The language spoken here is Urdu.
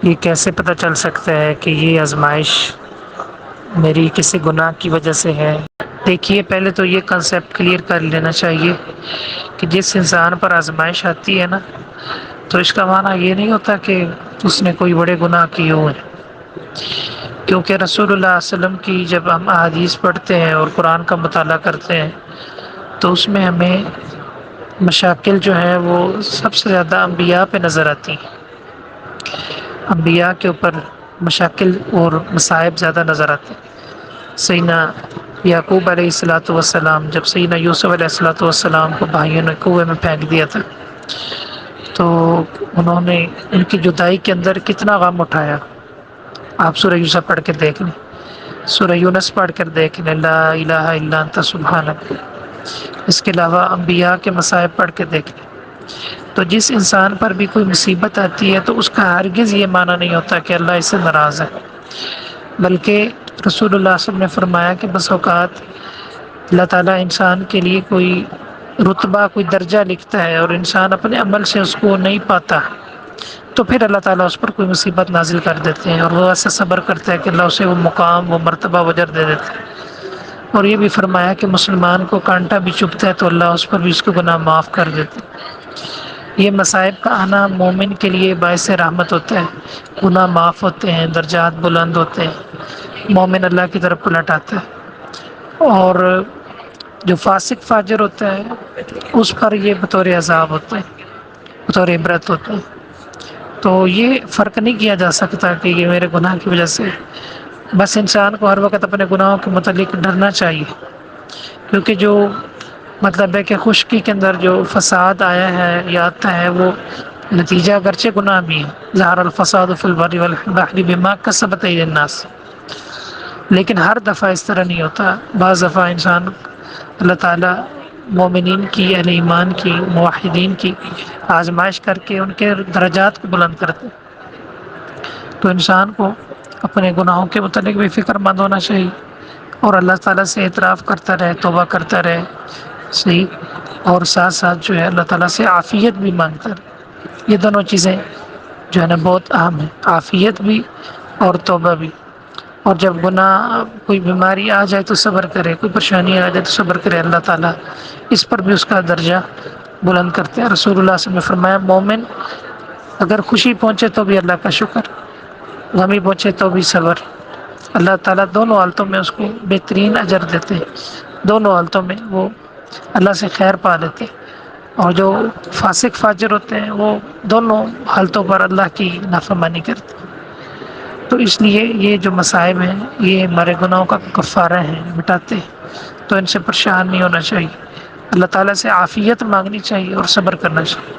یہ کیسے پتہ چل سکتا ہے کہ یہ آزمائش میری کسی گناہ کی وجہ سے ہے؟ دیکھیے، پہلے تو یہ کنسیپٹ کلیئر کر لینا چاہیے کہ جس انسان پر آزمائش آتی ہے نا، تو اس کا معنی یہ نہیں ہوتا کہ اس نے کوئی بڑے گناہ کیے ہوئے ہیں۔ کیونکہ رسول اللہ صلی اللہ علیہ وسلم کی جب ہم احادیث پڑھتے ہیں اور قرآن کا مطالعہ کرتے ہیں تو اس میں ہمیں مشاکل جو ہے وہ سب سے زیادہ انبیاء پہ نظر آتی ہیں۔ انبیاء کے اوپر مشاکل اور مصائب زیادہ نظر آتے ہیں۔ سیدنا یعقوب علیہ الصلوۃ والسلام، جب سیدنا یوسف علیہ الصلوۃ والسلام کو بھائیوں نے کنویں میں پھینک دیا تھا تو انہوں نے ان کی جدائی کے اندر کتنا غم اٹھایا۔ آپ سورہ یوسف پڑھ کے دیکھ لیں، سورہ یونس پڑھ کر دیکھ لیں، لا الہ الا انت سبحانک۔ اس کے علاوہ انبیاء کے مصائب پڑھ کے دیکھ لیں۔ تو جس انسان پر بھی کوئی مصیبت آتی ہے تو اس کا ہرگز یہ معنی نہیں ہوتا کہ اللہ اس سے ناراض ہے، بلکہ رسول اللہ صلی اللہ علیہ وسلم نے فرمایا کہ بس اوقات اللہ تعالیٰ انسان کے لیے کوئی رتبہ، کوئی درجہ لکھتا ہے اور انسان اپنے عمل سے اس کو نہیں پاتا، تو پھر اللہ تعالیٰ اس پر کوئی مصیبت نازل کر دیتے ہیں اور وہ ایسا صبر کرتا ہے کہ اللہ اسے وہ مقام، وہ مرتبہ، وہ اجر دے دیتا ہے۔ اور یہ بھی فرمایا کہ مسلمان کو کانٹا بھی چبھتا ہے تو اللہ اس پر بھی اس کو گناہ معاف کر دیتے ہیں۔ یہ مصائب کا آنا مومن کے لیے باعث رحمت ہوتا ہے، گناہ معاف ہوتے ہیں، درجات بلند ہوتے ہیں، مومن اللہ کی طرف پلٹ آتا ہے۔ اور جو فاسق فاجر ہوتا ہے اس پر یہ بطور عذاب ہوتا ہے، بطور عبرت ہوتا ہے۔ تو یہ فرق نہیں کیا جا سکتا کہ یہ میرے گناہ کی وجہ سے، بس انسان کو ہر وقت اپنے گناہوں کے متعلق ڈرنا چاہیے، کیونکہ جو مطلب ہے کہ خشکی کے اندر جو فساد آیا ہے یا آتا ہے وہ نتیجہ اگرچہ گناہ بھی ہے، ظہر الفساد فی البر والبحر بما کسبت ایدی الناس، لیکن ہر دفعہ اس طرح نہیں ہوتا۔ بعض دفعہ انسان اللہ تعالیٰ مومنین کی، اہل ایمان کی، موحدین کی آزمائش کر کے ان کے درجات کو بلند کرتے۔ تو انسان کو اپنے گناہوں کے متعلق بھی فکر مند ہونا چاہیے اور اللہ تعالیٰ سے اعتراف کرتا رہے، توبہ کرتا رہے، صحیح، اور ساتھ ساتھ جو ہے اللہ تعالیٰ سے عافیت بھی مانگتا رہے۔ یہ دونوں چیزیں جو ہے نا بہت اہم ہیں، عافیت بھی اور توبہ بھی۔ اور جب گناہ، کوئی بیماری آ جائے تو صبر کرے، کوئی پریشانی آ جائے تو صبر کرے، اللہ تعالیٰ اس پر بھی اس کا درجہ بلند کرتے ہیں۔ رسول اللہ صلی اللہ علیہ وسلم نے فرمایا مومن اگر خوشی پہنچے تو بھی اللہ کا شکر، غمی پہنچے تو بھی صبر، اللہ تعالیٰ دونوں حالتوں میں اس کو بہترین اجر دیتے ہیں، دونوں حالتوں میں وہ اللہ سے خیر پا لیتے ہیں۔ اور جو فاسق فاجر ہوتے ہیں وہ دونوں حالتوں پر اللہ کی نافرمانی کرتے ہیں۔ تو اس لیے یہ جو مصائب ہیں یہ ہمارے گناہوں کا کفارہ ہیں، مٹاتے ہیں، تو ان سے پریشان نہیں ہونا چاہیے، اللہ تعالیٰ سے عافیت مانگنی چاہیے اور صبر کرنا چاہیے۔